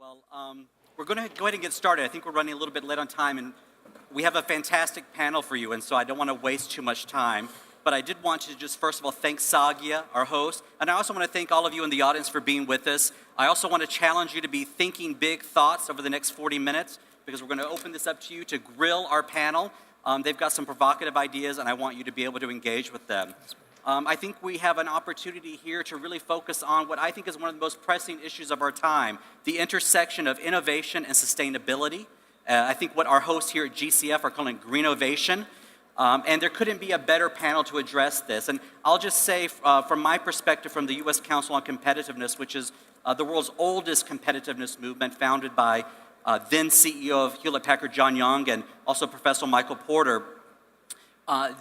Well, we're going to go ahead and get started. I think we're running a little bit late on time, and we have a fantastic panel for you, and so I don't want to waste too much time. But I did want to just first of all thank Sagia, our host, and I also want to thank all of you in the audience for being with us. I also want to challenge you to be thinking big thoughts over the next 40 minutes, because we're going to open this up to you to grill our panel. They've got some provocative ideas, and I want you to be able to engage with them. I think we have an opportunity here to really focus on what I think is one of the most pressing issues of our time, the intersection of innovation and sustainability. I think what our hosts here at GCF are calling Greenovation. And there couldn't be a better panel to address this. And I'll just say, from my perspective, from the U.S. Council on Competitiveness, which is the world's oldest competitiveness movement, founded by then CEO of Hewlett-Packard, John Young, and also Professor Michael Porter,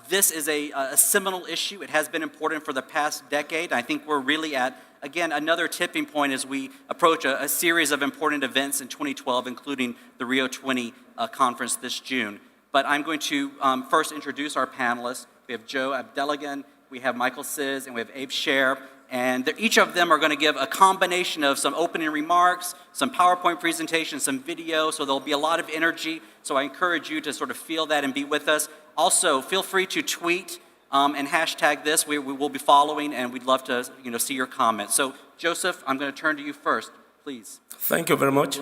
this is a seminal issue. It has been important for the past decade. I think we're really at, again, another tipping point as we approach a series of important events in 2012, including the Rio 20 conference this June. But I'm going to first introduce our panelists. We have Joe Abdeligan, we have Michael Sizz, and we have Abe Scher. And each of them are going to give a combination of some opening remarks, some PowerPoint presentations, some video, so there'll be a lot of energy. So I encourage you to sort of feel that and be with us. Also, feel free to tweet and hashtag this. We will be following, and we'd love to see your comments. So Joseph, I'm going to turn to you first, please. Thank you very much.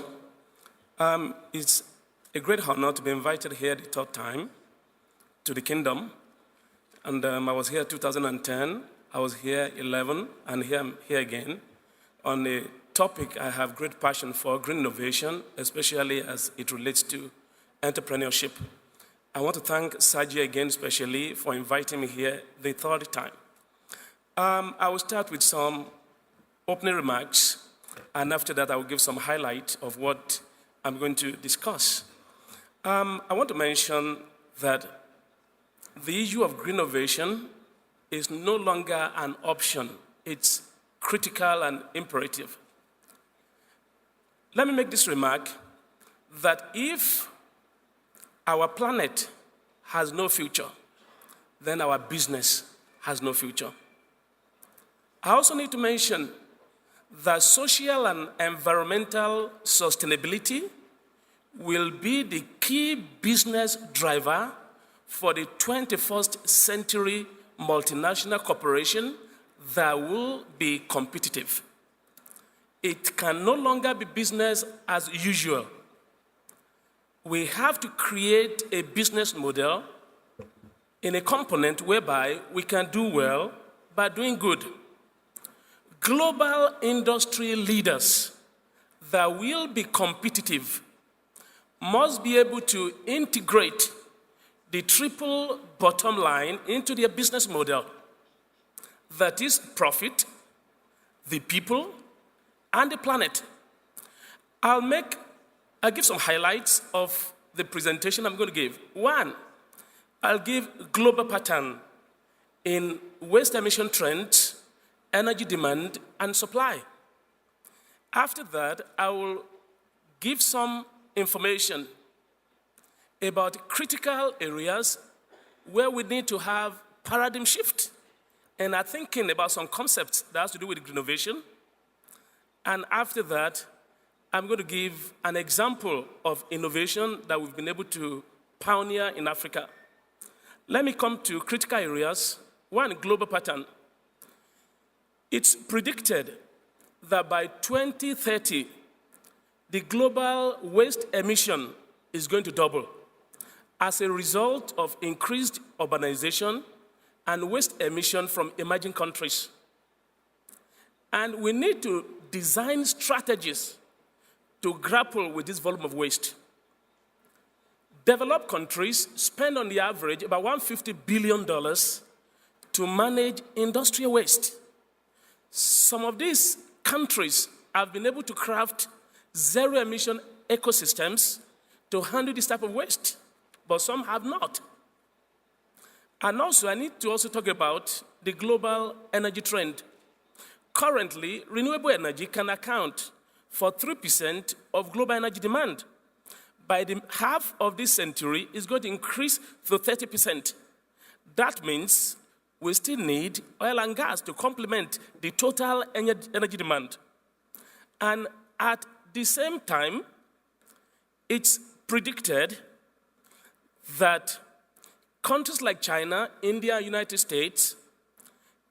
It's a great honor to be invited here the third time to the Kingdom. And I was here 2010, I was here 11, and here I'm here again on a topic I have great passion for, green innovation, especially as it relates to entrepreneurship. I want to thank Saji again, especially for inviting me here the third time. I will start with some opening remarks, and after that I will give some highlight of what I'm going to discuss. I want to mention that the issue of greenovation is no longer an option. It's critical and imperative. Let me make this remark, that if our planet has no future, then our business has no future. I also need to mention that social and environmental sustainability will be the key business driver for the 21st century multinational corporation that will be competitive. It can no longer be business as usual. We have to create a business model in a component whereby we can do well by doing good. Global industry leaders that will be competitive must be able to integrate the triple bottom line into their business model. That is profit, the people, and the planet. I'll give some highlights of the presentation I'm going to give. One, I'll give global pattern in waste emission trends, energy demand, and supply. After that, I will give some information about critical areas where we need to have paradigm shift and are thinking about some concepts that has to do with greenovation. And after that, I'm going to give an example of innovation that we've been able to pioneer in Africa. Let me come to critical areas. One, global pattern. It's predicted that by 2030, the global waste emission is going to double as a result of increased urbanization and waste emission from emerging countries. And we need to design strategies to grapple with this volume of waste. Developed countries spend on the average about $150 billion to manage industrial waste. Some of these countries have been able to craft zero-emission ecosystems to handle this type of waste, but some have not. And also, I need to also talk about the global energy trend. Currently, renewable energy can account for 3% of global energy demand. By the half of this century, it's going to increase to 30%. That means we still need oil and gas to complement the total energy demand. And at the same time, it's predicted that countries like China, India, United States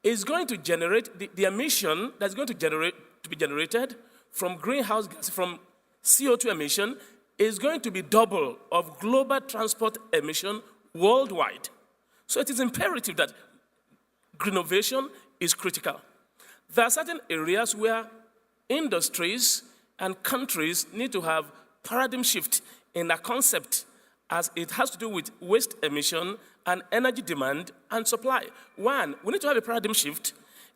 is going to generate the emission that's going to be generated from greenhouse gas, from CO2 emission, is going to be double of global transport emission worldwide. So it is imperative that Greenovation is critical. There are certain areas where industries and countries need to have paradigm shift in a concept as it has to do with waste emission and energy demand and supply. One, we need to have a paradigm shift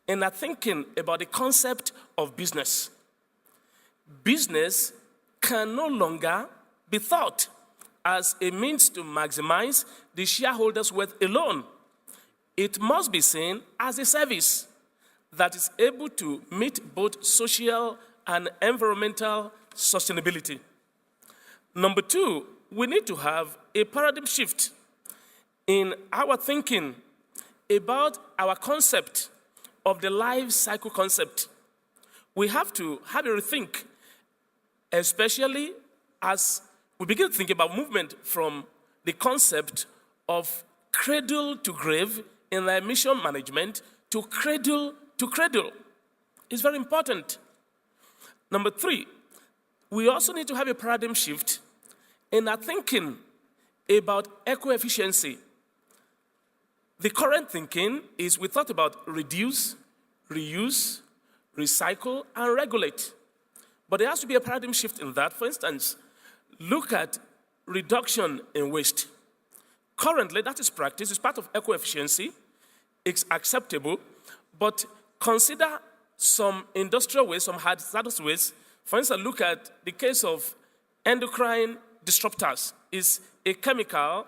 in our thinking about the concept of business. Business can no longer be thought as a means to maximize the shareholders' wealth alone. It must be seen as a service that is able to meet both social and environmental sustainability. Number two, we need to have a paradigm shift in our thinking about our concept of the life cycle concept. We have to have a rethink, especially as we begin to think about movement from the concept of cradle to grave in the emission management to cradle to cradle. It's very important. Number three, we also need to have a paradigm shift in our thinking about eco-efficiency. The current thinking is we thought about reduce, reuse, recycle, and regulate. But there has to be a paradigm shift in that. For instance, look at reduction in waste. Currently, that is practice. It's part of eco-efficiency. It's acceptable. But consider some industrial waste, some hazardous waste. For instance, look at the case of endocrine disruptors. It's a chemical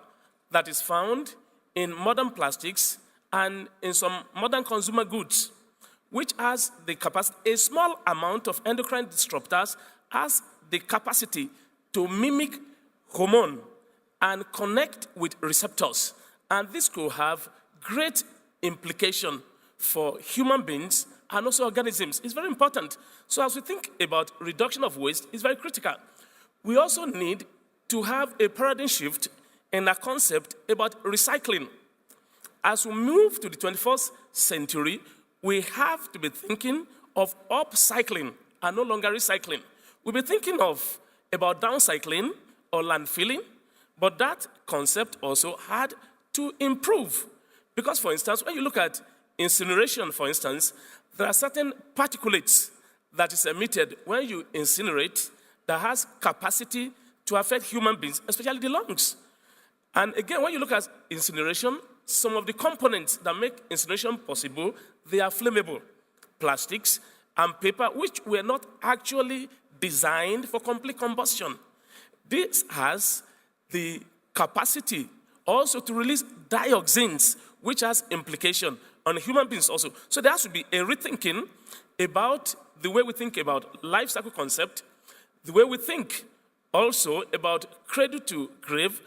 that is found in modern plastics and in some modern consumer goods, which has the capacity, a small amount of endocrine disruptors has the capacity to mimic hormone and connect with receptors. And this could have great implication for human beings and also organisms. It's very important. So as we think about reduction of waste, it's very critical. We also need to have a paradigm shift in a concept about recycling. As we move to the 21st century, we have to be thinking of upcycling and no longer recycling. We'll be thinking about downcycling or landfilling, but that concept also had to improve. Because, for instance, when you look at incineration, for instance, there are certain particulates that is emitted when you incinerate that has capacity to affect human beings, especially the lungs. And again, when you look at incineration, some of the components that make incineration possible, they are flammable. Plastics and paper, which were not actually designed for complete combustion. This has the capacity also to release dioxins, which has implication on human beings also. So there has to be a rethinking about the way we think about life cycle concept, the way we think also about cradle to grave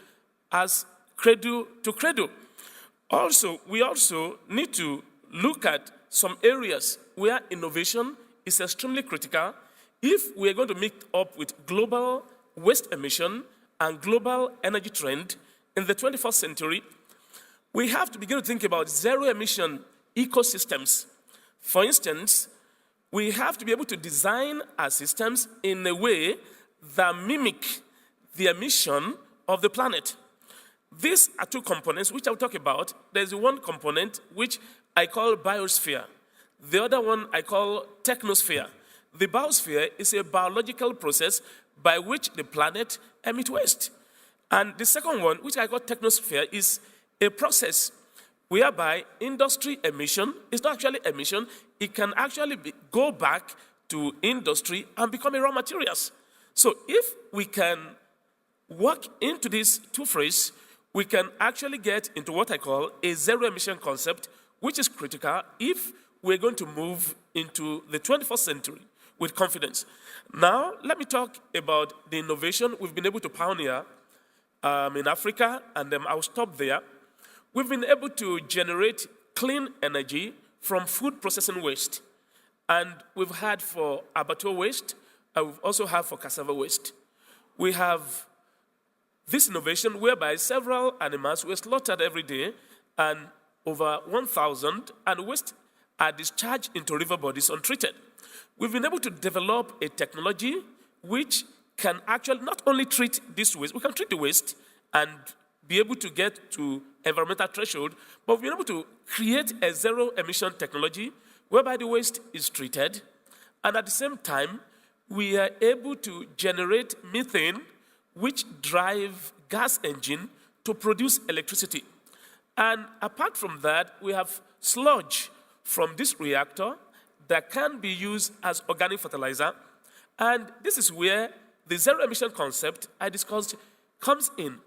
as cradle to cradle. Also, we also need to look at some areas where innovation is extremely critical if we are going to meet up with global waste emission and global energy trend in the 21st century. We have to begin to think about zero-emission ecosystems. For instance, we have to be able to design our systems in a way that mimic the emission of the planet. These are two components which I'll talk about. There's one component which I call biosphere. The other one I call technosphere. The biosphere is a biological process by which the planet emits waste. And the second one, which I call technosphere, is a process whereby industry emission is not actually emission. It can actually go back to industry and become a raw materials. So if we can work into these two phrases, we can actually get into what I call a zero-emission concept, which is critical if we're going to move into the 21st century with confidence. Now, let me talk about the innovation we've been able to pioneer in Africa, and I'll stop there. We've been able to generate clean energy from food processing waste. And we've had for abattoir waste, and we also have for cassava waste. We have this innovation whereby several animals were slaughtered every day, and over 1,000 and waste are discharged into river bodies untreated. We've been able to develop a technology which can actually not only treat this waste, we can treat the waste and be able to get to environmental threshold, but we've been able to create a zero emission technology whereby the waste is treated, and at the same time, we are able to generate methane, which drive gas engine to produce electricity. And apart from that, we have sludge from this reactor that can be used as organic fertilizer. And this is where the zero emission concept I discussed comes in.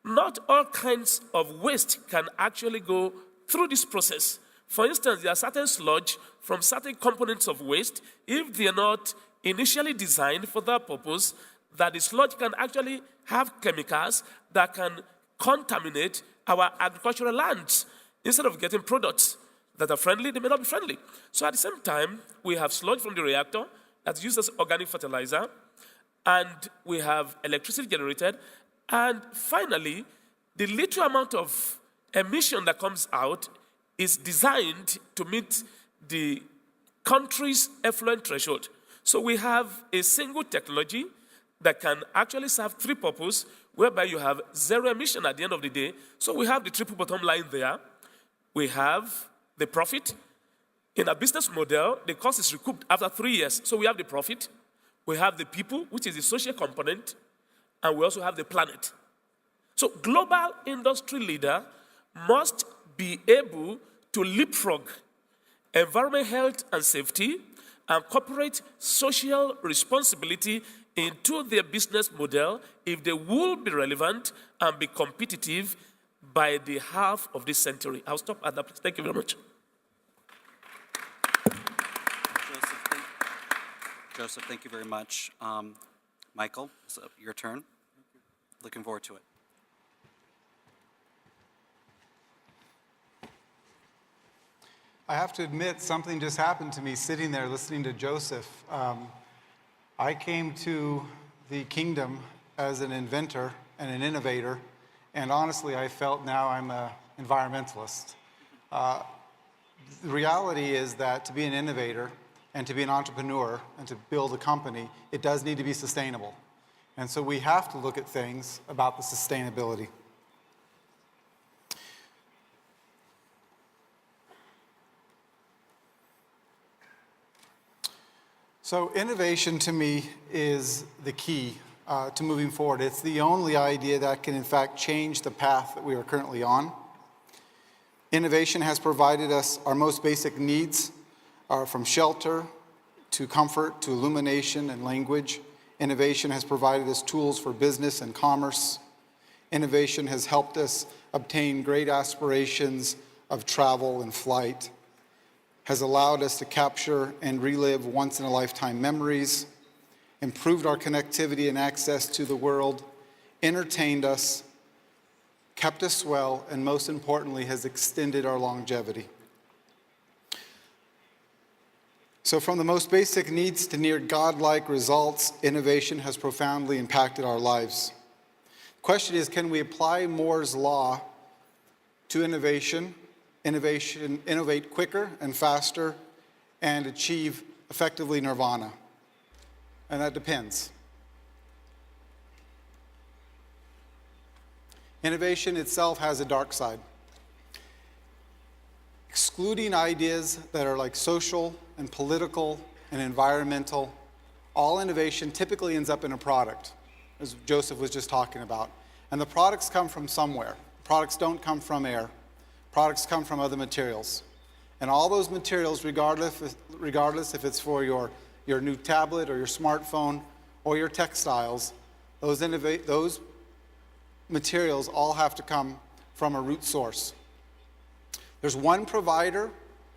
Not all kinds of waste can actually go through this process. For instance, there are certain sludge from certain components of waste, if they are not initially designed for that purpose, that the sludge can actually have chemicals that can contaminate our agricultural lands. Instead of getting products that are friendly, they may not be friendly. So at the same time, we have sludge from the reactor that's used as organic fertilizer, and we have electricity generated, and finally, the little amount of emission that comes out is designed to meet the country's effluent threshold. So we have a single technology that can actually serve three purposes, whereby you have zero emission at the end of the day. So we have the triple bottom line there. We have the profit. In a business model, the cost is recouped after 3 years. So we have the profit. We have the people, which is the social component, and we also have the planet. So global industry leader must be able to leapfrog environment, health, and safety, and corporate social responsibility into their business model if they will be relevant and be competitive by the half of this century. I'll stop at that place. Thank you very much. Joseph, thank you very much. Michael, it's your turn. Looking forward to it. I have to admit, something just happened to me sitting there listening to Joseph. I came to the kingdom as an inventor and an innovator, and honestly, I felt now I'm an environmentalist. The reality is that to be an innovator and to be an entrepreneur and to build a company, it does need to be sustainable. And so we have to look at things about the sustainability. So innovation to me is the key to moving forward. It's the only idea that can in fact change the path that we are currently on. Innovation has provided us our most basic needs, from shelter to comfort to illumination and language. Innovation has provided us tools for business and commerce. Innovation has helped us obtain great aspirations of travel and flight, has allowed us to capture and relive once-in-a-lifetime memories, improved our connectivity and access to the world, entertained us, kept us well, and most importantly, has extended our longevity. So from the most basic needs to near godlike results, innovation has profoundly impacted our lives. The question is, can we apply Moore's law to innovate quicker and faster, and achieve effectively nirvana? And that depends. Innovation itself has a dark side. Excluding ideas that are like social and political and environmental, all innovation typically ends up in a product, as Joseph was just talking about. And the products come from somewhere. Products don't come from air. Products come from other materials. And all those materials, regardless if it's for your new tablet or your smartphone or your textiles, those materials all have to come from a root source. There's one provider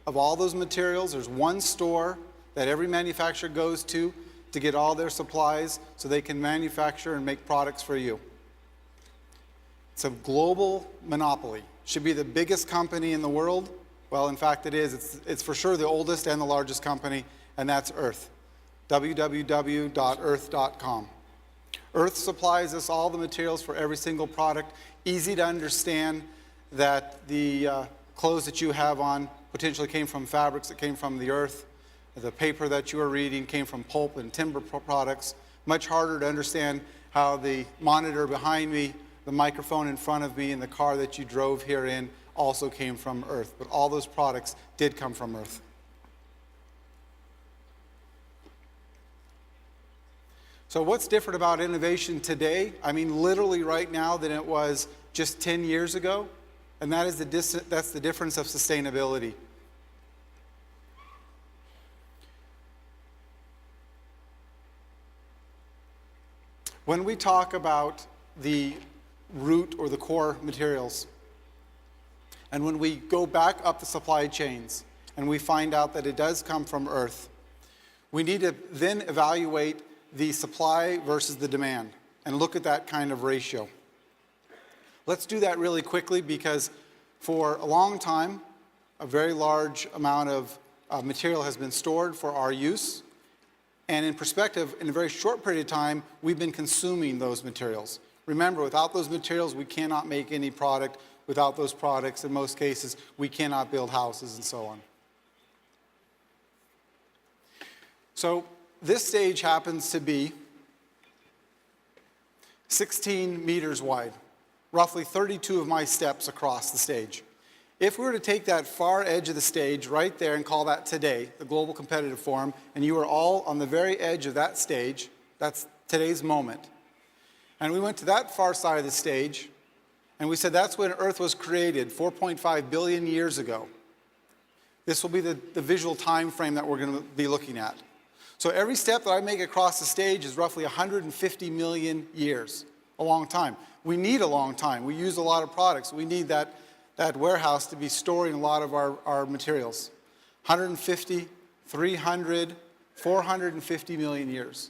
of all those materials. There's one store that every manufacturer goes to get all their supplies so they can manufacture and make products for you. It's a global monopoly. Should be the biggest company in the world. Well, in fact, it is. It's for sure the oldest and the largest company, and that's Earth. www.earth.com. Earth supplies us all the materials for every single product. Easy to understand that the clothes that you have on potentially came from fabrics that came from the earth. The paper that you are reading came from pulp and timber products. Much harder to understand how the monitor behind me, the microphone in front of me, and the car that you drove here in also came from earth. But all those products did come from earth. So what's different about innovation today? I mean, literally right now than it was just 10 years ago, and that's the difference of sustainability. When we talk about the root or the core materials, and when we go back up the supply chains and we find out that it does come from earth, we need to then evaluate the supply versus the demand and look at that kind of ratio. Let's do that really quickly because for a long time, a very large amount of material has been stored for our use. And in perspective, in a very short period of time, we've been consuming those materials. Remember, without those materials, we cannot make any product. Without those products, in most cases, we cannot build houses and so on. So this stage happens to be 16 meters wide, roughly 32 of my steps across the stage. If we were to take that far edge of the stage right there and call that today, the Global Competitive Forum, and you were all on the very edge of that stage, that's today's moment, and we went to that far side of the stage, and we said that's when Earth was created 4.5 billion years ago. This will be the visual time frame that we're going to be looking at. So every step that I make across the stage is roughly 150 million years, a long time. We need a long time. We use a lot of products. We need that warehouse to be storing a lot of our materials. 150, 300, 450 million years.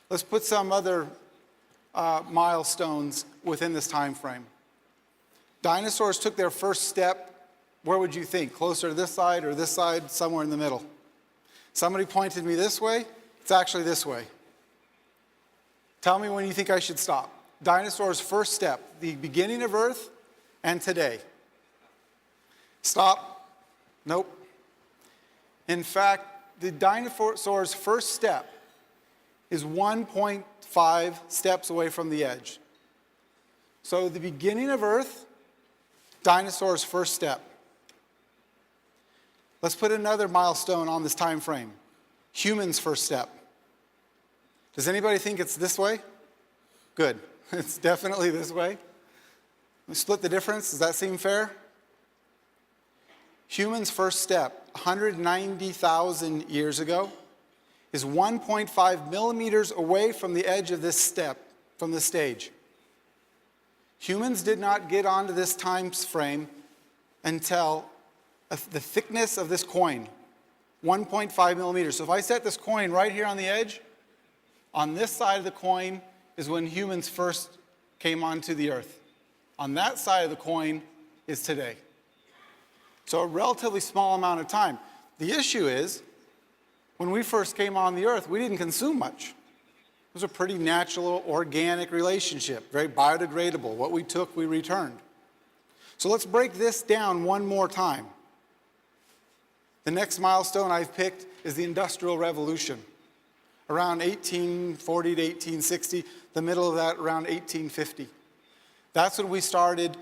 Let's put some other milestones within this time frame. Dinosaurs took their first step, where would you think? Closer to this side or this side, somewhere in the middle? Somebody pointed me this way. It's actually this way. Tell me when you think I should stop. Dinosaurs' first step, the beginning of Earth and today. Stop. Nope. In fact, the dinosaur's first step is 1.5 steps away from the edge. So the beginning of Earth, dinosaur's first step. Let's put another milestone on this time frame. Humans' first step. Does anybody think it's this way? Good. It's definitely this way. We split the difference. Does that seem fair? Humans' first step, 190,000 years ago, is 1.5 millimeters away from the edge of this step, from the stage. Humans did not get onto this time frame until the thickness of this coin, 1.5 millimeters. So if I set this coin right here on the edge, on this side of the coin is when humans first came onto the earth. On that side of the coin is today. So a relatively small amount of time. The issue is, when we first came on the earth, we didn't consume much. It was a pretty natural, organic relationship, very biodegradable. What we took, we returned. So let's break this down one more time. The next milestone I've picked is the Industrial Revolution. Around 1840 to 1860, the middle of that around 1850. That's when we started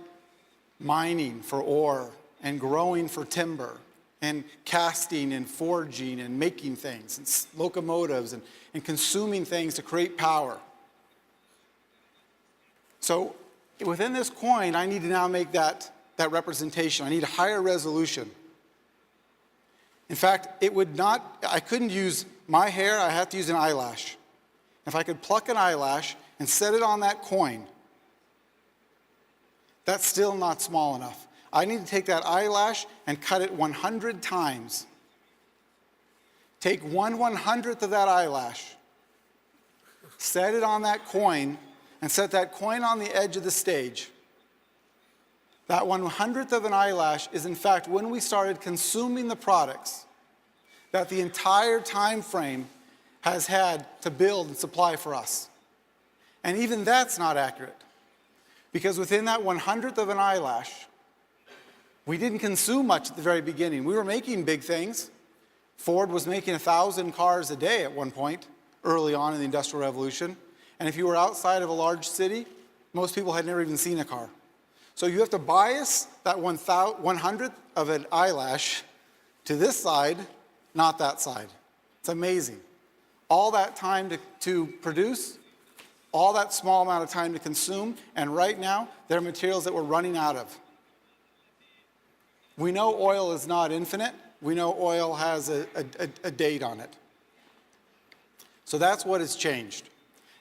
mining for ore and growing for timber and casting and forging and making things and locomotives and consuming things to create power. So within this coin, I need to now make that representation. I need a higher resolution. In fact, I couldn't use my hair, I have to use an eyelash. If I could pluck an eyelash and set it on that coin, that's still not small enough. I need to take that eyelash and cut it 100 times. Take 1/100th of that eyelash, set it on that coin, and set that coin on the edge of the stage. That 1/100th of an eyelash is in fact when we started consuming the products that the entire time frame has had to build and supply for us. And even that's not accurate. Because within that 100th of an eyelash, we didn't consume much at the very beginning. We were making big things. Ford was making 1,000 cars a day at one point, early on in the Industrial Revolution. And if you were outside of a large city, most people had never even seen a car. So you have to bias that 100th of an eyelash to this side, not that side. It's amazing. All that time to produce, all that small amount of time to consume, and right now, there are materials that we're running out of. We know oil is not infinite. We know oil has a date on it. So that's what has changed.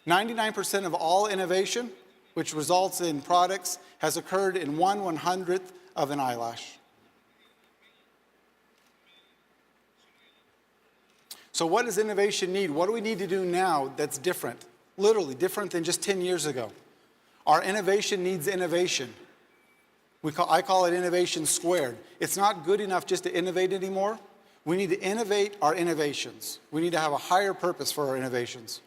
99% of all innovation, which results in products, has occurred in 1/100th of an eyelash. So what does innovation need? What do we need to do now that's different? Literally different than just 10 years ago. Our innovation needs innovation. I call it innovation squared. It's not good enough just to innovate anymore. We need to innovate our innovations. We need to have a higher purpose for our innovations.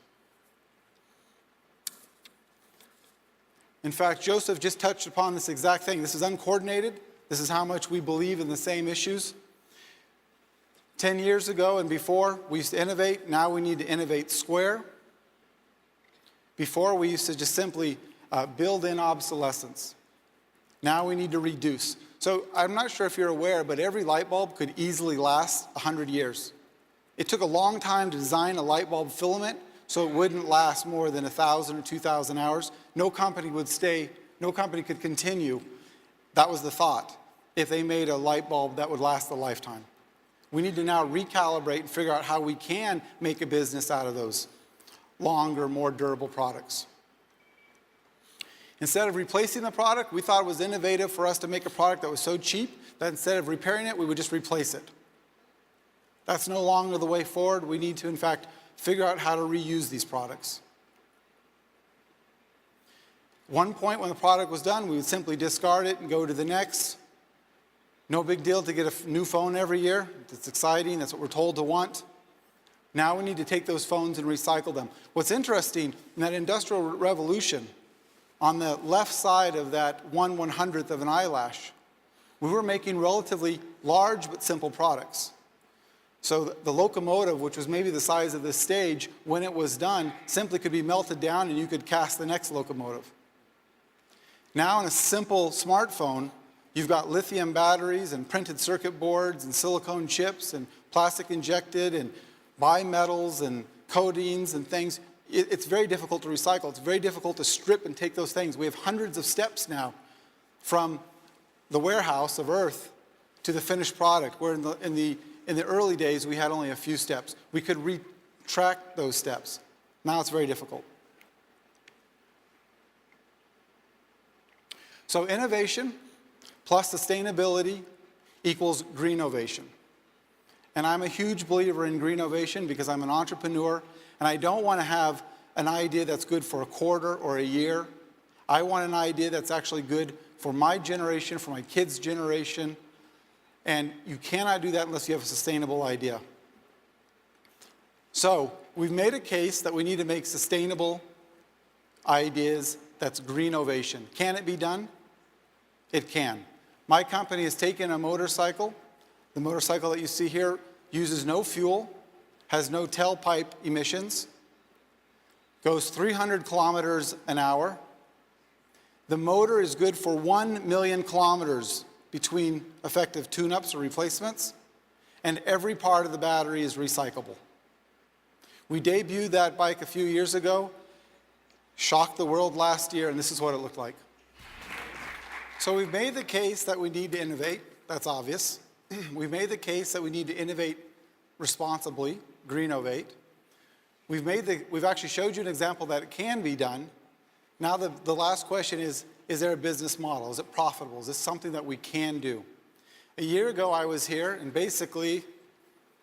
In fact, Joseph just touched upon this exact thing. This is uncoordinated. This is how much we believe in the same issues. 10 years ago and before, we used to innovate. Now we need to innovate square. Before, we used to just simply build in obsolescence. Now we need to reduce. So I'm not sure if you're aware, but every light bulb could easily last 100 years. It took a long time to design a light bulb filament so it wouldn't last more than 1,000 or 2,000 hours. No company could continue. That was the thought, if they made a light bulb that would last a lifetime. We need to now recalibrate and figure out how we can make a business out of those longer, more durable products. Instead of replacing the product, we thought it was innovative for us to make a product that was so cheap that instead of repairing it, we would just replace it. That's no longer the way forward. We need to, in fact, figure out how to reuse these products. One point when the product was done, we would simply discard it and go to the next. No big deal to get a new phone every year. It's exciting. That's what we're told to want. Now we need to take those phones and recycle them. What's interesting, in that Industrial Revolution, on the left side of that 1/100th of an eyelash, we were making relatively large but simple products. So the locomotive, which was maybe the size of this stage, when it was done, simply could be melted down and you could cast the next locomotive. Now in a simple smartphone, you've got lithium batteries and printed circuit boards and silicone chips and plastic injected and bimetals and coatings and things. It's very difficult to recycle. It's very difficult to strip and take those things. We have hundreds of steps now from the warehouse of Earth to the finished product, where in the early days we had only a few steps. We could retract those steps. Now it's very difficult. So innovation plus sustainability equals Greenovation. And I'm a huge believer in Greenovation because I'm an entrepreneur. And I don't want to have an idea that's good for a quarter or a year. I want an idea that's actually good for my generation, for my kids' generation. And you cannot do that unless you have a sustainable idea. So we've made a case that we need to make sustainable ideas. That's Greenovation. Can it be done? It can. My company has taken a motorcycle. The motorcycle that you see here uses no fuel, has no tailpipe emissions, goes 300 kilometers an hour. The motor is good for 1 million kilometers between effective tune-ups or replacements, and every part of the battery is recyclable. We debuted that bike a few years ago, shocked the world last year, and this is what it looked like. So we've made the case that we need to innovate. That's obvious. We've made the case that we need to innovate responsibly, Greenovate. We've actually showed you an example that it can be done. Now the last question is there a business model? Is it profitable? Is this something that we can do? A year ago I was here, and basically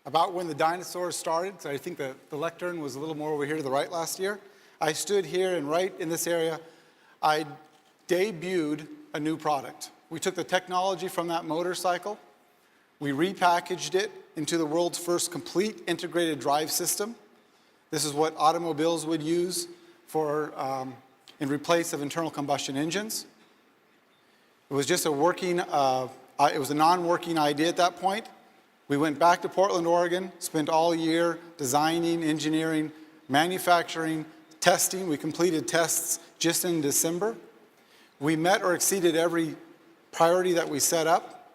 about when the dinosaurs started, so I think the lectern was a little more over here to the right last year, I stood here and right in this area, I debuted a new product. We took the technology from that motorcycle, we repackaged it into the world's first complete integrated drive system This is what automobiles would use for, in replace of internal combustion engines. It was just a working, it was a non-working idea at that point. We went back to Portland, Oregon, spent all year designing, engineering, manufacturing, testing. We completed tests just in December. We met or exceeded every priority that we set up.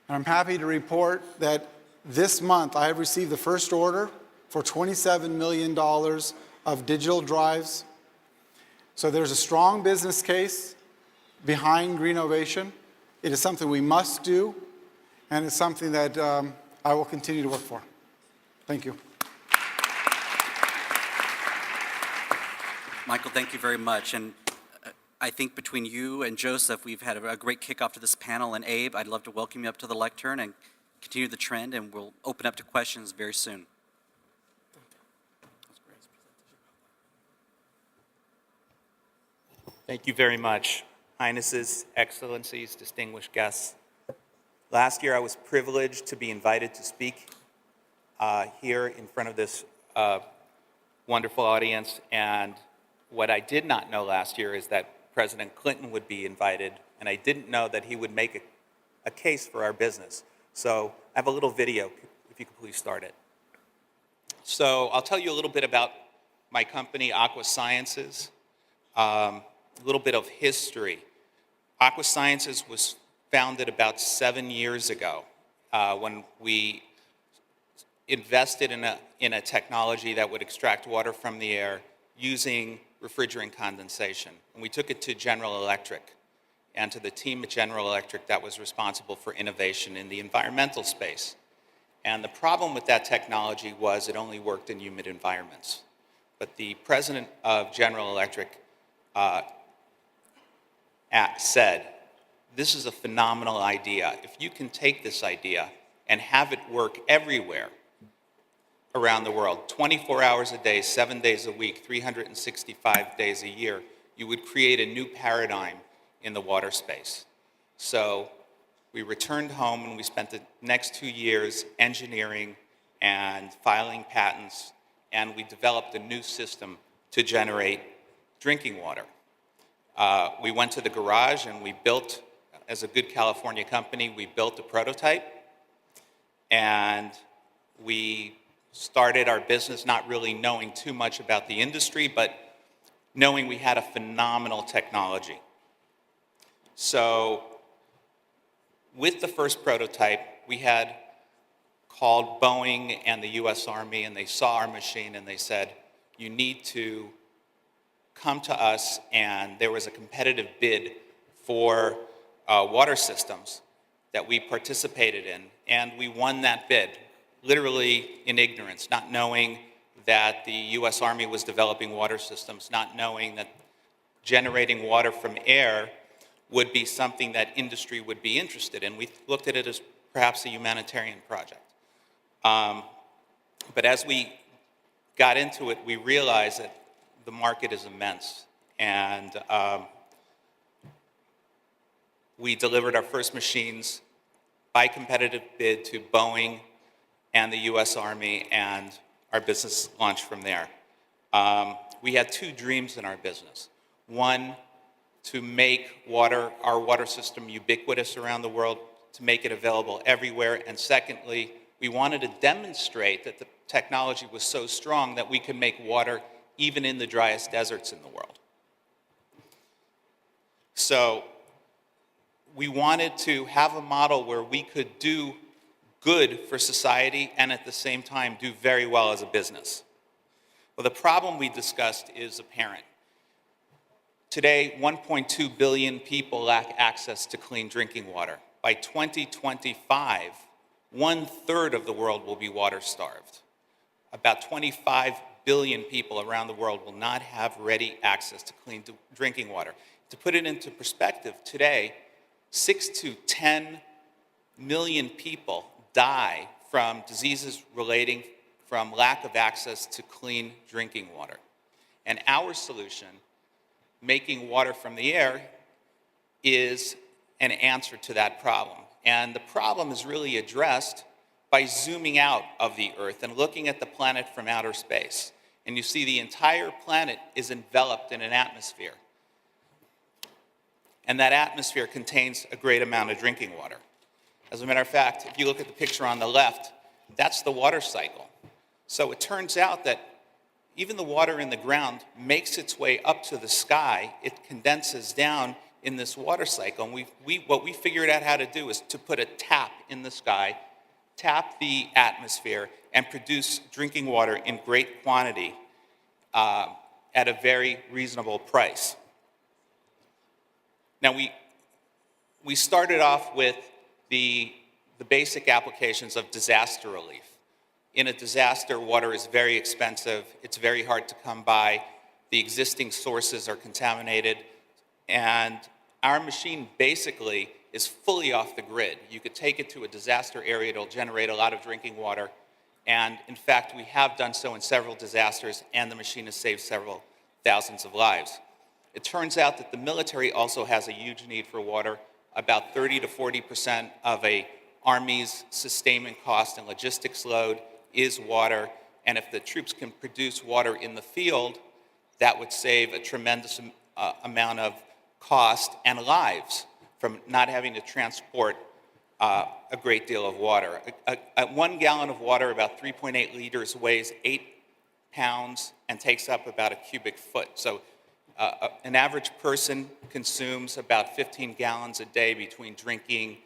And I'm happy to report that this month I have received the first order for $27 million of digital drives. So there's a strong business case behind Greenovation. It is something we must do, and it's something that I will continue to work for. Thank you. Michael, thank you very much. And I think between you and Joseph, we've had a great kickoff to this panel. And Abe, I'd love to welcome you up to the lectern and continue the trend, and we'll open up to questions very soon. Thank you very much, Highnesses, Excellencies, distinguished guests. Last year, I was privileged to be invited to speak here in front of this wonderful audience, and what I did not know last year is that President Clinton would be invited, and I didn't know that he would make a case for our business. So I have a little video, if you could please start it. So I'll tell you a little bit about my company, Aqua Sciences. A little bit of history. Aqua Sciences was founded about 7 years ago when we invested in a technology that would extract water from the air using refrigerant condensation. And we took it to General Electric and to the team at General Electric that was responsible for innovation in the environmental space. And the problem with that technology was it only worked in humid environments. But the president of General Electric said, this is a phenomenal idea. If you can take this idea and have it work everywhere around the world, 24 hours a day, 7 days a week, 365 days a year, you would create a new paradigm in the water space. So we returned home and we spent the next 2 years engineering and filing patents, and we developed a new system to generate drinking water. We went to the garage and we built, as a good California company, we built a prototype, and we started our business not really knowing too much about the industry, but knowing we had a phenomenal technology. So with the first prototype, we had called Boeing and the US Army, and they saw our machine and they said, you need to come to us, and there was a competitive bid for water systems that we participated in, and we won that bid, literally in ignorance, not knowing that the US Army was developing water systems, not knowing that generating water from air would be something that industry would be interested in. We looked at it as perhaps a humanitarian project. But as we got into it, we realized that the market is immense, and we delivered our first machines by competitive bid to Boeing and the US Army, and our business launched from there. We had two dreams in our business. One, to make our water system ubiquitous around the world, to make it available everywhere, and secondly, we wanted to demonstrate that the technology was so strong that we could make water even in the driest deserts in the world. So we wanted to have a model where we could do good for society and at the same time do very well as a business. Well, the problem we discussed is apparent. Today, 1.2 billion people lack access to clean drinking water. By 2025, 1/3 of the world will be water starved. About 25 billion people around the world will not have ready access to clean drinking water. To put it into perspective, today, 6 to 10 million people die from diseases relating from lack of access to clean drinking water. And our solution, making water from the air, is an answer to that problem. And the problem is really addressed by zooming out of the Earth and looking at the planet from outer space. And you see the entire planet is enveloped in an atmosphere. And that atmosphere contains a great amount of drinking water. As a matter of fact, if you look at the picture on the left, that's the water cycle. So it turns out that even the water in the ground makes its way up to the sky. It condenses down in this water cycle. And what we figured out how to do is to put a tap in the sky, tap the atmosphere, and produce drinking water in great quantity at a very reasonable price. Now, we started off with the basic applications of disaster relief. In a disaster, water is very expensive. It's very hard to come by. The existing sources are contaminated. And our machine basically is fully off the grid. You could take it to a disaster area. It'll generate a lot of drinking water. And in fact, we have done so in several disasters, and the machine has saved several thousands of lives. It turns out that the military also has a huge need for water. About 30 to 40% of an Army's sustainment cost and logistics load is water. And if the troops can produce water in the field, that would save a tremendous amount of cost and lives from not having to transport a great deal of water. 1 gallon of water, about 3.8 liters, weighs 8 pounds and takes up about a cubic foot. So an average person consumes about 15 gallons a day between drinking,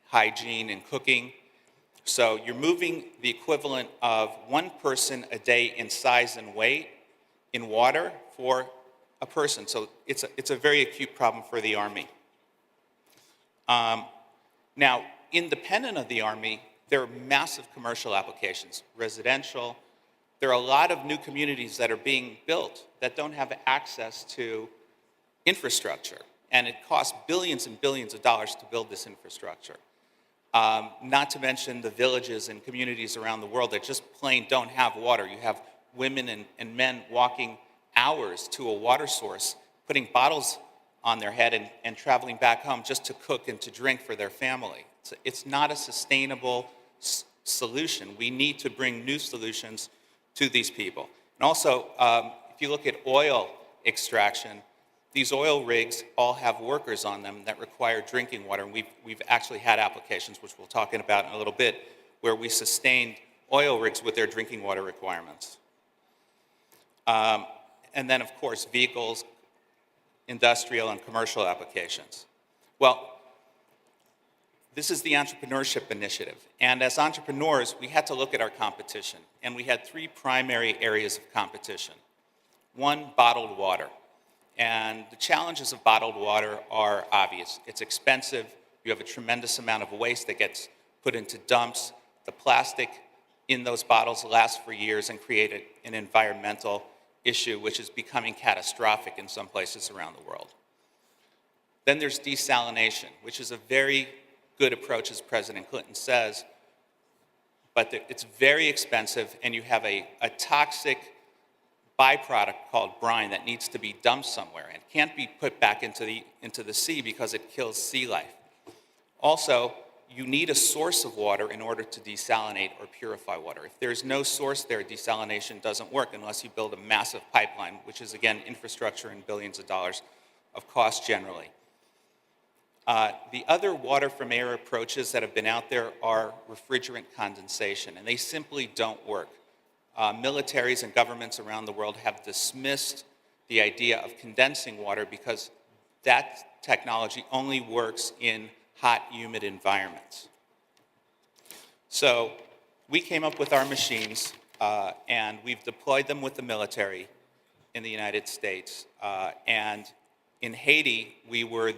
hygiene, and cooking. So you're moving the equivalent of 1 person a day in size and weight in water for a person. So it's a very acute problem for the Army. Now, independent of the Army, there are massive commercial applications, residential. There are a lot of new communities that are being built that don't have access to infrastructure. And it costs billions and billions of dollars to build this infrastructure. Not to mention the villages and communities around the world that just plain don't have water. You have women and men walking hours to a water source, putting bottles on their head and traveling back home just to cook and to drink for their family. It's not a sustainable solution. We need to bring new solutions to these people. And also, if you look at oil extraction, these oil rigs all have workers on them that require drinking water. And we've actually had applications, which we'll talk about in a little bit, where we sustained oil rigs with their drinking water requirements. And then, of course, vehicles, industrial and commercial applications. Well, this is the Entrepreneurship Initiative. And as entrepreneurs, we had to look at our competition. And we had 3 primary areas of competition. 1, bottled water. And the challenges of bottled water are obvious. It's expensive. You have a tremendous amount of waste that gets put into dumps. The plastic in those bottles lasts for years and create an environmental issue, which is becoming catastrophic in some places around the world. Then there's desalination, which is a very good approach, as President Clinton says, but it's very expensive, and you have a toxic byproduct called brine that needs to be dumped somewhere and can't be put back into the sea because it kills sea life. Also, you need a source of water in order to desalinate or purify water. If there's no source there, desalination doesn't work unless you build a massive pipeline, which is, again, infrastructure and billions of dollars of cost generally. The other water from air approaches that have been out there are refrigerant condensation, and they simply don't work. Militaries and governments around the world have dismissed the idea of condensing water because that technology only works in hot, humid environments. So we came up with our machines, and we've deployed them with the military in the United States. And in Haiti, we were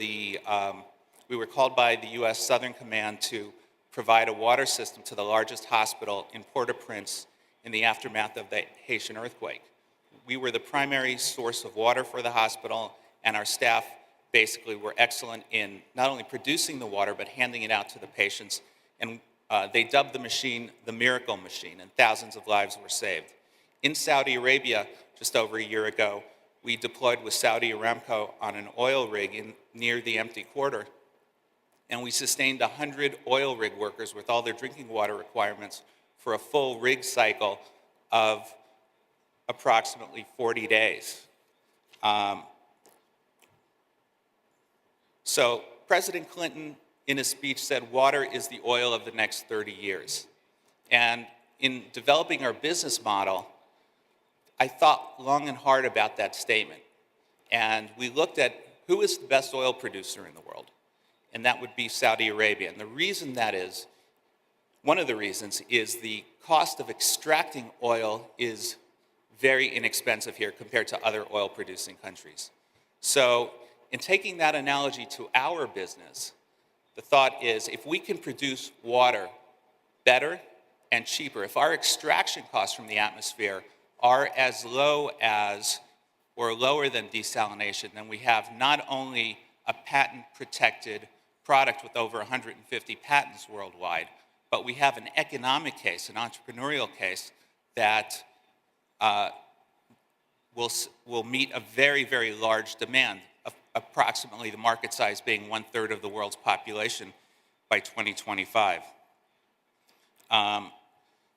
called by the U.S. Southern Command to provide a water system to the largest hospital in Port-au-Prince in the aftermath of the Haitian earthquake. We were the primary source of water for the hospital, and our staff basically were excellent in not only producing the water, but handing it out to the patients. And they dubbed the machine the Miracle Machine, and thousands of lives were saved. In Saudi Arabia, just over a year ago, we deployed with Saudi Aramco on an oil rig near the empty quarter. and we sustained 100 oil rig workers with all their drinking water requirements for a full rig cycle of approximately 40 days. So President Clinton, in his speech, said water is the oil of the next 30 years. And in developing our business model, I thought long and hard about that statement. And we looked at who is the best oil producer in the world, and that would be Saudi Arabia. And the reason that is, one of the reasons is the cost of extracting oil is very inexpensive here compared to other oil-producing countries. So in taking that analogy to our business, the thought is if we can produce water better and cheaper, if our extraction costs from the atmosphere are as low as or lower than desalination, then we have not only a patent-protected product with over 150 patents worldwide, but we have an economic case, an entrepreneurial case that will meet a very, very large demand, approximately the market size being 1/3 of the world's population by 2025.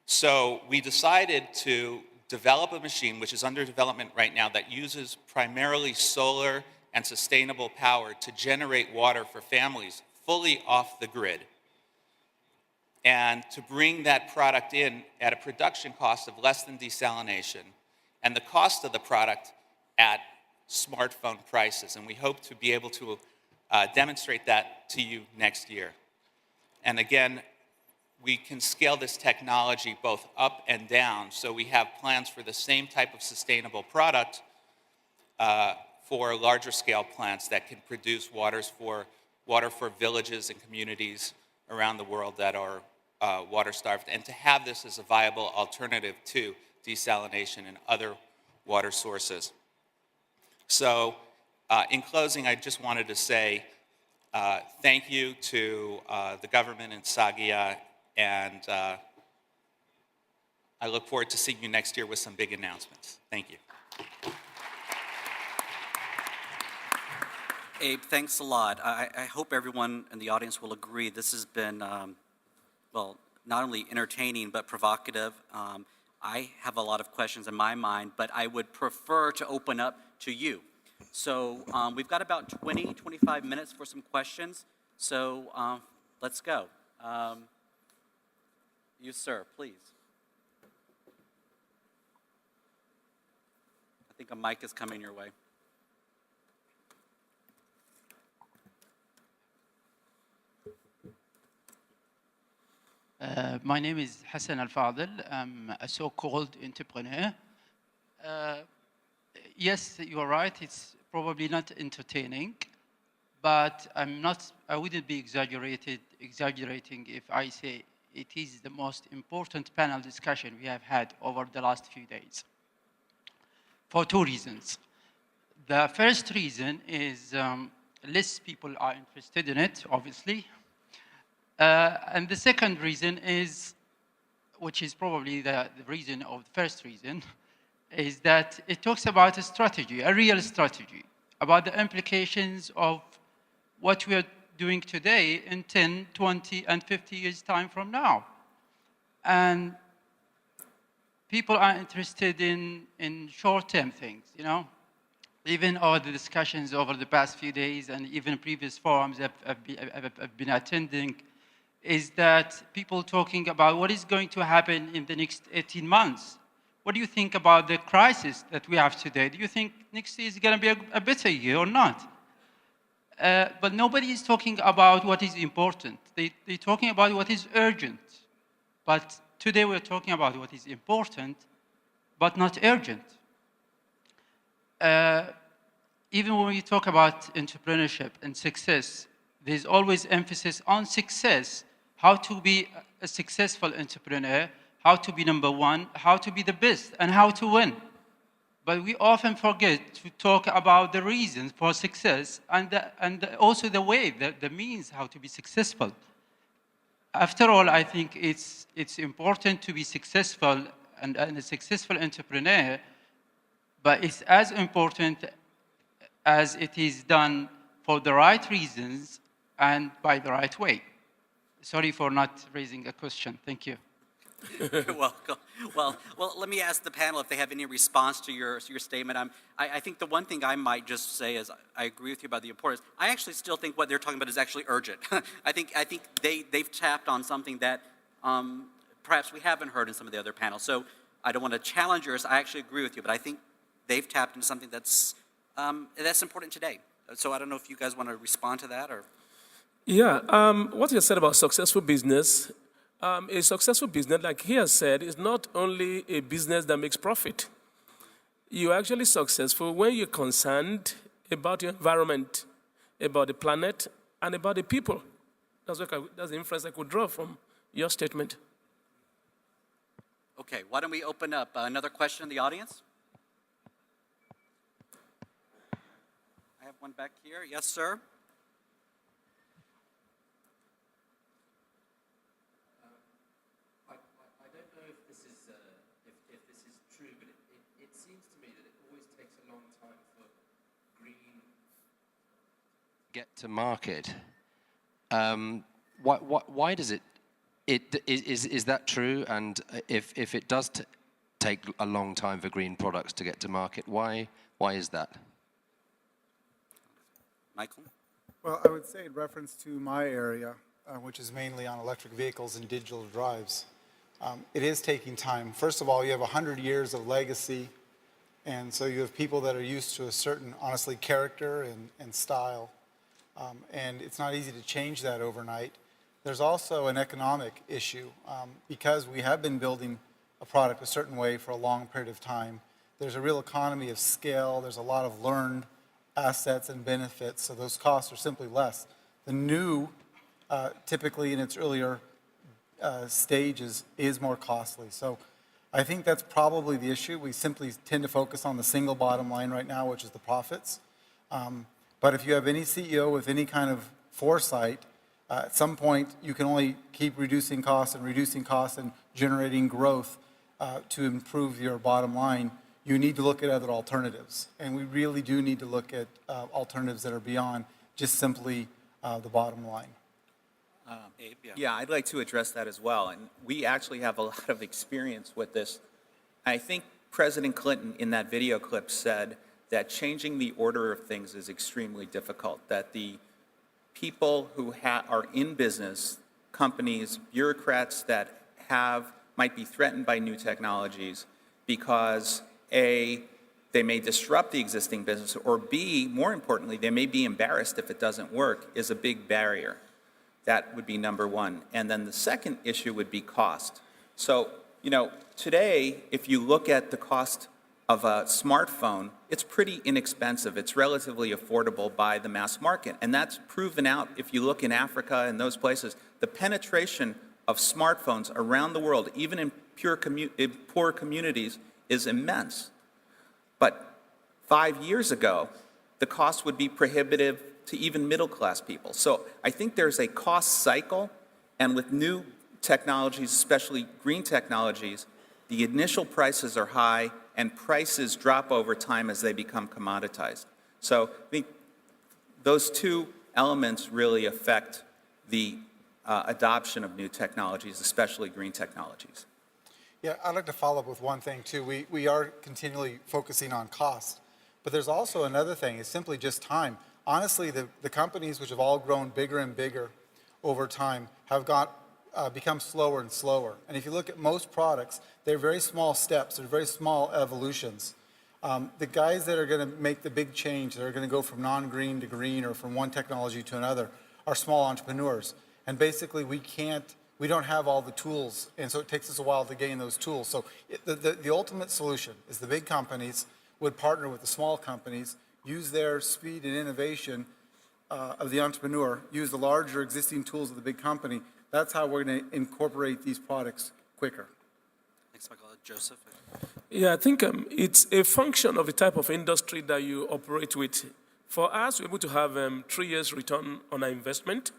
So we decided to develop a machine, which is under development right now, that uses primarily solar and sustainable power to generate water for families fully off the grid, and to bring that product in at a production cost of less than desalination, and the cost of the product at smartphone prices. And we hope to be able to demonstrate that to you next year. And again, we can scale this technology both up and down, so we have plans for the same type of sustainable product for larger scale plants that can produce water for villages and communities around the world that are water starved, and to have this as a viable alternative to desalination and other water sources. So in closing, I just wanted to say thank you to the government and Sagia, and I look forward to seeing you next year with some big announcements. Thank you. Abe, thanks a lot. I hope everyone in the audience will agree this has been, well, not only entertaining but provocative. I have a lot of questions in my mind, but I would prefer to open up to you. So we've got about 25 minutes for some questions. So let's go. You, sir, please. I think a mic is coming your way. My name is Hassan Al-Fadil. I'm a so-called entrepreneur. Yes, you're right. It's probably not entertaining, but I wouldn't be exaggerating if I say it is the most important panel discussion we have had over the last few days, for two reasons. The first reason is less people are interested in it, obviously. And the second reason is, which is probably the reason of the first reason, is that it talks about a strategy, a real strategy, about the implications of what we are doing today in 10, 20, and 50 years' time from now. And people are interested in short-term things, you know? Even all the discussions over the past few days and even previous forums I've been attending, is that people talking about what is going to happen in the next 18 months. What do you think about the crisis that we have today? Do you think next year is going to be a better year or not? But nobody is talking about what is important. They're talking about what is urgent. But today we're talking about what is important, but not urgent. Even when we talk about entrepreneurship and success, there's always emphasis on success, how to be a successful entrepreneur, how to be number one, how to be the best, and how to win. But we often forget to talk about the reasons for success and also the way, the means how to be successful. After all, I think it's important to be successful and a successful entrepreneur, but it's as important as it is done for the right reasons and by the right way. Sorry for not raising a question. Thank you. You're welcome. Well, let me ask the panel if they have any response to your statement. I think the one thing I might just say is I agree with you about the importance. I actually still think what they're talking about is actually urgent. I think they've tapped on something that perhaps we haven't heard in some of the other panels. So I don't want to challenge yours. I actually agree with you, but I think they've tapped into something that's important today. So I don't know if you guys want to respond to that or. Yeah, what you said about successful business, a successful business, like he has said, is not only a business that makes profit. You're actually successful when you're concerned about your environment, about the planet, and about the people. That's the inference I could draw from your statement. Okay, why don't we open up another question in the audience? I have one back here. Yes, sir. I don't know if this is true, but it seems to me that it always takes a long time for green get to market. Why does it? Is that true? And if it does take a long time for green products to get to market, why is that? Michael? Well, I would say in reference to my area, which is mainly on electric vehicles and digital drives, it is taking time. First of all, you have 100 years of legacy, and so you have people that are used to a certain, honestly, character and style, and it's not easy to change that overnight. There's also an economic issue. Because we have been building a product a certain way for a long period of time, there's a real economy of scale. There's a lot of learned assets and benefits, so those costs are simply less. The new, typically in its earlier stages, is more costly. So I think that's probably the issue. We simply tend to focus on the single bottom line right now, which is the profits. But if you have any CEO with any kind of foresight, at some point you can only keep reducing costs and generating growth to improve your bottom line. You need to look at other alternatives. And we really do need to look at alternatives that are beyond just simply the bottom line. Abe, Yeah, I'd like to address that as well. And we actually have a lot of experience with this. I think President Clinton in that video clip said that changing the order of things is extremely difficult, that the people who are in business, companies, bureaucrats that might be threatened by new technologies because A, they may disrupt the existing business, or B, more importantly, they may be embarrassed if it doesn't work, is a big barrier. That would be number one. And then the second issue would be cost. So, today, if you look at the cost of a smartphone, it's pretty inexpensive. It's relatively affordable by the mass market. And that's proven out if you look in Africa and those places. The penetration of smartphones around the world, even in poor communities, is immense. But 5 years ago, the cost would be prohibitive to even middle-class people. So I think there's a cost cycle, and with new technologies, especially green technologies, the initial prices are high, and prices drop over time as they become commoditized. So I think those two elements really affect the adoption of new technologies, especially green technologies. Yeah, I'd like to follow up with one thing, too. We are continually focusing on cost, but there's also another thing. It's simply just time. Honestly, the companies which have all grown bigger and bigger over time have become slower and slower. And if you look at most products, they're very small steps. They're very small evolutions. The guys that are going to make the big change, that are going to go from non-green to green or from one technology to another, are small entrepreneurs. And basically, we don't have all the tools, and so it takes us a while to gain those tools. So the ultimate solution is the big companies would partner with the small companies, use their speed and innovation of the entrepreneur, use the larger existing tools of the big company. That's how we're going to incorporate these products quicker. Thanks, Michael. Joseph? Yeah, I think it's a function of the type of industry that you operate with. For us, we're able to have 3 years return on our investment,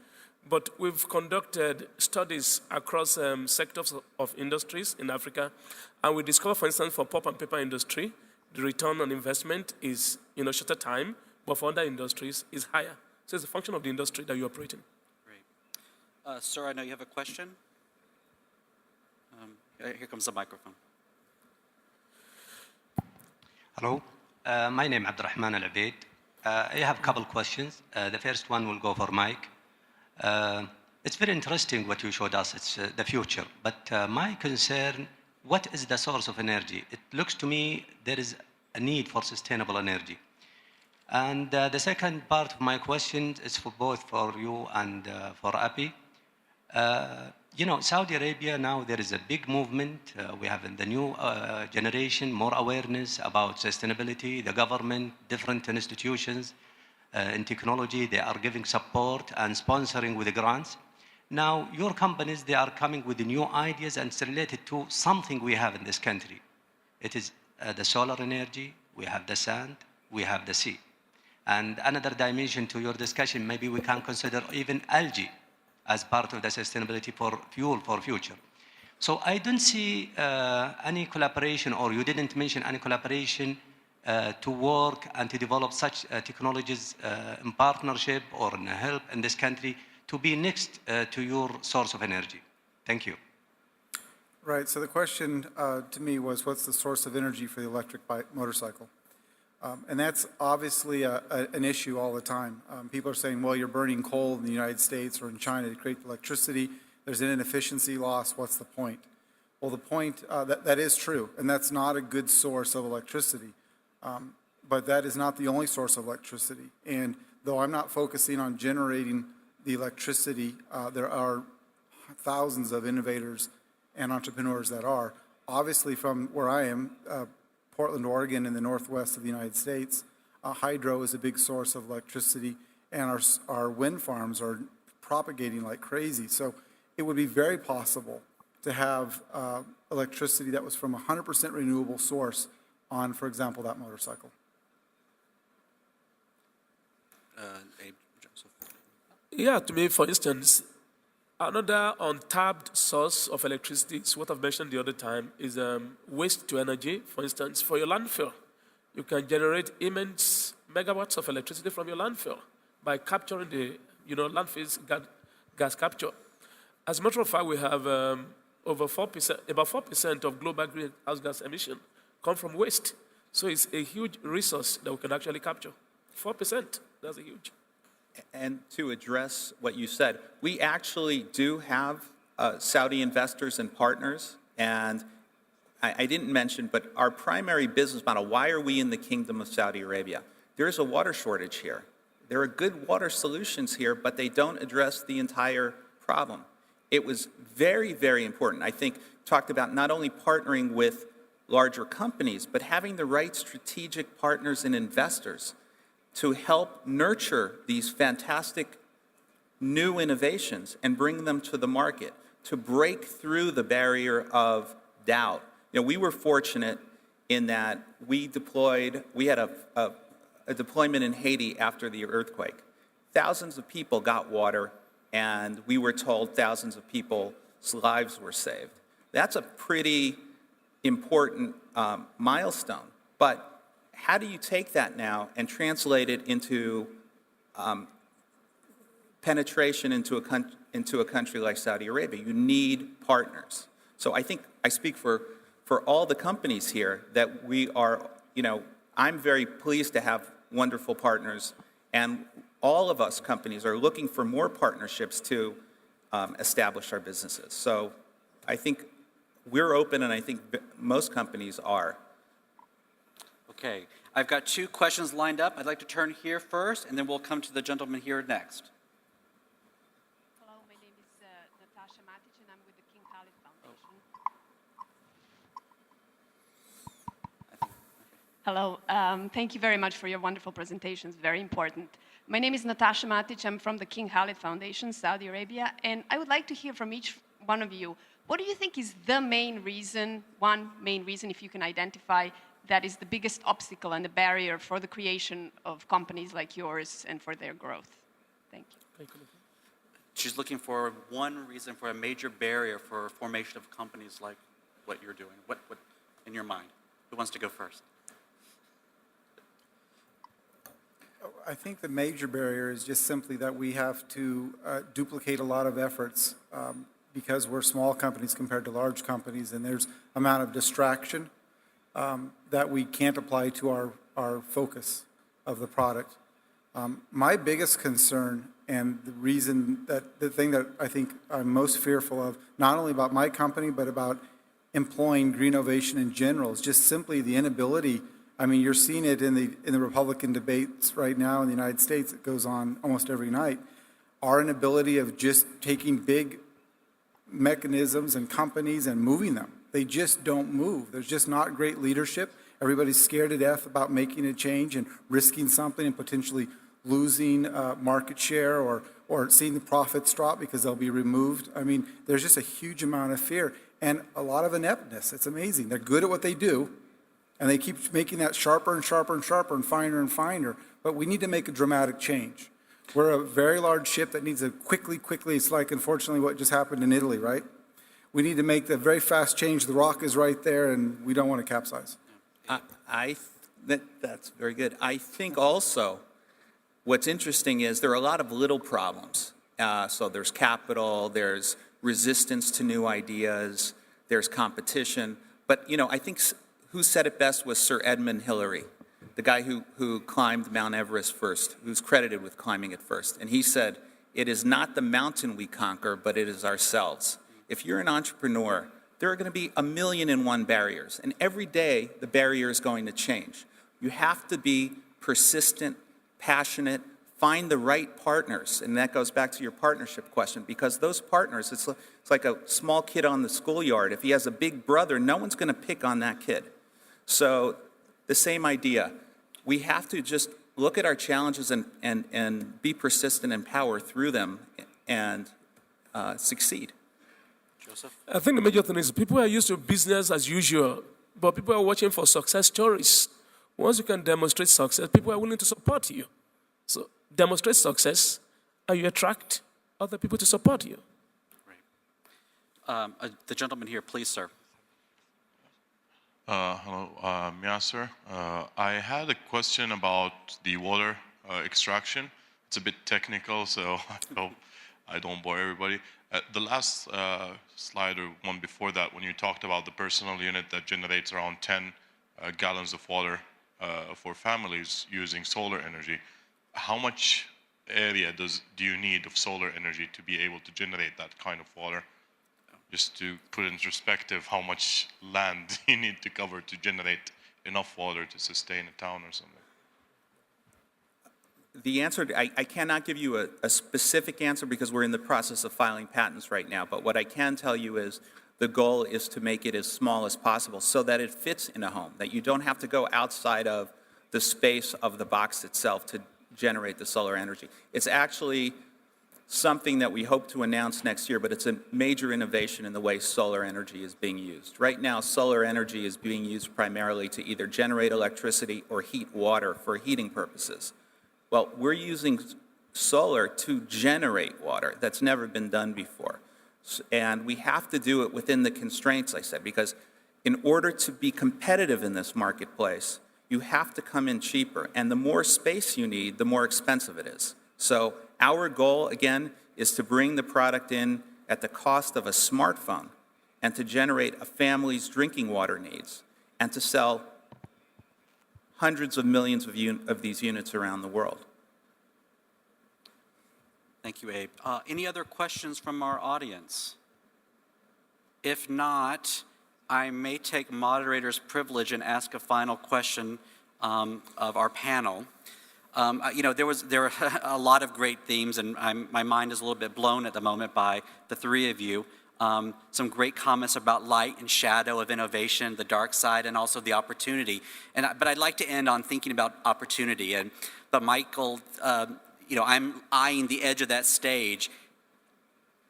but we've conducted studies across sectors of industries in Africa, and we discovered, for instance, for pulp and paper industry, the return on investment is shorter time, but for other industries is higher So it's a function of the industry that you operate in. Great. Sir, I know you have a question. Here comes the microphone. Hello, my name is Abdurrahman Al-Abeid. I have a couple questions. The first one will go for Mike. It's very interesting what you showed us. It's the future. But my concern, what is the source of energy? It looks to me there is a need for sustainable energy. And the second part of my question is for both for you and for Api. Saudi Arabia now, there is a big movement. We have in the new generation more awareness about sustainability. The government, different institutions in technology, they are giving support and sponsoring with the grants. Now, your companies, they are coming with the new ideas and it's related to something we have in this country. It is the solar energy, we have the sand, we have the sea. And another dimension to your discussion, maybe we can consider even algae as part of the sustainability for fuel for future. So I don't see any collaboration, or you didn't mention any collaboration to work and to develop such technologies in partnership or in help in this country to be next to your source of energy. Thank you. Right, so the question to me was, what's the source of energy for the electric motorcycle? And that's obviously an issue all the time. People are saying, well, you're burning coal in the United States or in China to create electricity. There's an inefficiency loss. What's the point? Well, the point, that is true, and that's not a good source of electricity. But that is not the only source of electricity. And though I'm not focusing on generating the electricity, there are thousands of innovators and entrepreneurs that are. Obviously, from where I am, Portland, Oregon, in the northwest of the United States, hydro is a big source of electricity, and our wind farms are propagating like crazy. So it would be very possible to have electricity that was from a 100% renewable source on, for example, that motorcycle. Yeah, to me, for instance, another untapped source of electricity is what I've mentioned the other time is waste to energy. For instance, for your landfill, you can generate immense megawatts of electricity from your landfill by capturing the landfill's gas capture. As a matter of fact, we have over 4%, about 4% of global greenhouse gas emission come from waste. So it's a huge resource that we can actually capture. 4%, that's a huge. And to address what you said, we actually do have Saudi investors and partners. And I didn't mention, but our primary business model, why are we in the Kingdom of Saudi Arabia? There's a water shortage here. There are good water solutions here, but they don't address the entire problem. It was very, very important. I think talked about not only partnering with larger companies, but having the right strategic partners and investors to help nurture these fantastic new innovations and bring them to the market, to break through the barrier of doubt. We were fortunate in that we had a deployment in Haiti after the earthquake. Thousands of people got water, and we were told thousands of people's lives were saved. That's a pretty important milestone. But how do you take that now and translate it into penetration into a country like Saudi Arabia? You need partners. So I think I speak for all the companies here that we are, I'm very pleased to have wonderful partners, and all of us companies are looking for more partnerships to establish our businesses. So I think we're open, and I think most companies are. Okay, I've got two questions lined up. I'd like to turn here first, and then we'll come to the gentleman here next. Hello, my name is Natasha Matic, and I'm with the King Khalid Foundation. Hello, thank you very much for your wonderful presentations, very important. My name is Natasha Matic, I'm from the King Khalid Foundation, Saudi Arabia, and I would like to hear from each one of you, what do you think is the main reason, one main reason, if you can identify, that is the biggest obstacle and the barrier for the creation of companies like yours and for their growth? Thank you. She's looking for one reason for a major barrier for formation of companies like what you're doing. What in your mind? Who wants to go first? I think the major barrier is just simply that we have to duplicate a lot of efforts because we're small companies compared to large companies, and there's amount of distraction that we can't apply to our focus of the product. My biggest concern and the reason that the thing that I think I'm most fearful of, not only about my company, but about employing Greenovation in general, is just simply the inability. I mean, you're seeing it in the Republican debates right now in the United States. It goes on almost every night. Our inability of just taking big mechanisms and companies and moving them. They just don't move. There's just not great leadership. Everybody's scared to death about making a change and risking something and potentially losing market share or seeing the profits drop because they'll be removed. I mean, there's just a huge amount of fear and a lot of ineptness. It's amazing. They're good at what they do, and they keep making that sharper and sharper and sharper and finer, but we need to make a dramatic change. We're a very large ship that needs to quickly, it's like unfortunately what just happened in Italy, right? We need to make the very fast change. The rock is right there, and we don't want to capsize. That's very good. I think also what's interesting is there are a lot of little problems. So there's capital, there's resistance to new ideas, there's competition. But, you know, I think who said it best was Sir Edmund Hillary, the guy who climbed Mount Everest first, who's credited with climbing it first. And he said, "It is not the mountain we conquer, but it is ourselves." If you're an entrepreneur, there are going to be 1,000,001 barriers. And every day, the barrier is going to change. You have to be persistent, passionate, find the right partners. And that goes back to your partnership question, because those partners, it's like a small kid on the schoolyard. If he has a big brother, no one's going to pick on that kid. So the same idea. We have to just look at our challenges and be persistent and power through them and succeed. Joseph? I think the major thing is people are used to business as usual, but people are watching for success stories. Once you can demonstrate success, people are willing to support you. So demonstrate success, and you attract other people to support you. Right. The gentleman here, please, sir. Hello, Miasser. I had a question about the water extraction. It's a bit technical, so I hope I don't bore everybody. The last slide or one before that, when you talked about the personal unit that generates around 10 gallons of water for families using solar energy, how much area do you need of solar energy to be able to generate that kind of water? Just to put in perspective how much land you need to cover to generate enough water to sustain a town or something. The answer, I cannot give you a specific answer because we're in the process of filing patents right now, but what I can tell you is the goal is to make it as small as possible so that it fits in a home, that you don't have to go outside of the space of the box itself to generate the solar energy. It's actually something that we hope to announce next year, but it's a major innovation in the way solar energy is being used. Right now, solar energy is being used primarily to either generate electricity or heat water for heating purposes. Well, we're using solar to generate water. That's never been done before. And we have to do it within the constraints, I said, because in order to be competitive in this marketplace, you have to come in cheaper. And the more space you need, the more expensive it is. So our goal, again, is to bring the product in at the cost of a smartphone and to generate a family's drinking water needs and to sell hundreds of millions of these units around the world. Thank you, Abe. Any other questions from our audience? If not, I may take moderator's privilege and ask a final question of our panel. You know, there are a lot of great themes, and my mind is a little bit blown at the moment by the three of you. Some great comments about light and shadow of innovation, the dark side, and also the opportunity. But I'd like to end on thinking about opportunity. But Michael, you know, I'm eyeing the edge of that stage.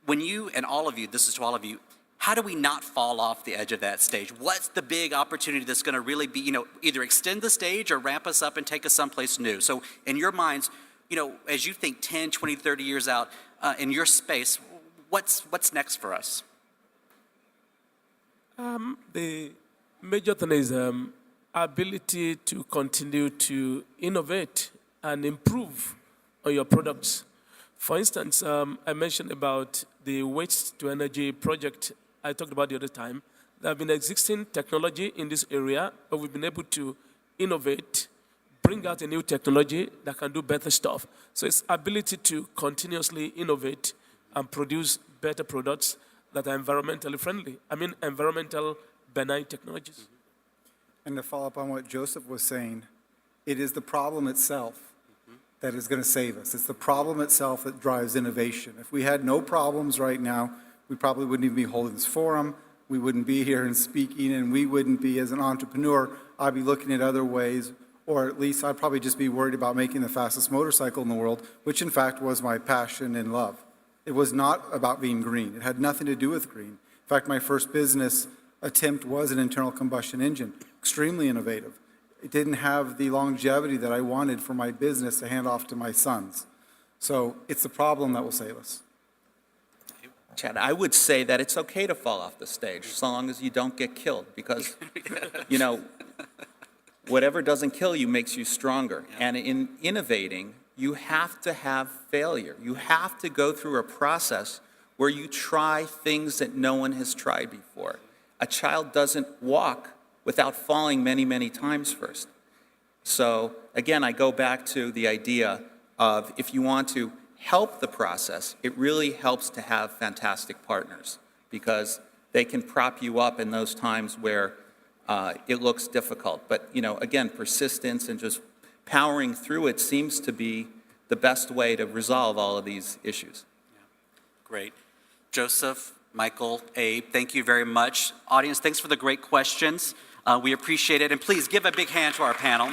When you, and all of you, this is to all of you, how do we not fall off the edge of that stage? What's the big opportunity that's going to really be, you know, either extend the stage or ramp us up and take us someplace new? So in your minds, you know, as you think 10, 20, 30 years out in your space, what's next for us? The major thing is ability to continue to innovate and improve on your products. For instance, I mentioned about the waste to energy project I talked about the other time. There have been existing technology in this area, but we've been able to innovate, bring out a new technology that can do better stuff. So it's ability to continuously innovate and produce better products that are environmentally friendly. I mean, environmental benign technologies. And to follow up on what Joseph was saying, it is the problem itself that is going to save us. It's the problem itself that drives innovation. If we had no problems right now, we probably wouldn't even be holding this forum, we wouldn't be here and speaking, and we wouldn't be, as an entrepreneur, I'd be looking at other ways, or at least I'd probably just be worried about making the fastest motorcycle in the world, which in fact was my passion and love. It was not about being green. It had nothing to do with green. In fact, my first business attempt was an internal combustion engine, extremely innovative. It didn't have the longevity that I wanted for my business to hand off to my sons. So it's the problem that will save us. Chad, I would say that it's okay to fall off the stage so long as you don't get killed because, you know, whatever doesn't kill you makes you stronger. And in innovating, you have to have failure. You have to go through a process where you try things that no one has tried before. A child doesn't walk without falling many, many times first. So again, I go back to the idea of if you want to help the process, it really helps to have fantastic partners because they can prop you up in those times where it looks difficult. But you know, again, persistence and just powering through it seems to be the best way to resolve all of these issues. Yeah. Great. Joseph, Michael, Abe, thank you very much. Audience, thanks for the great questions. We appreciate it. And please give a big hand to our panel.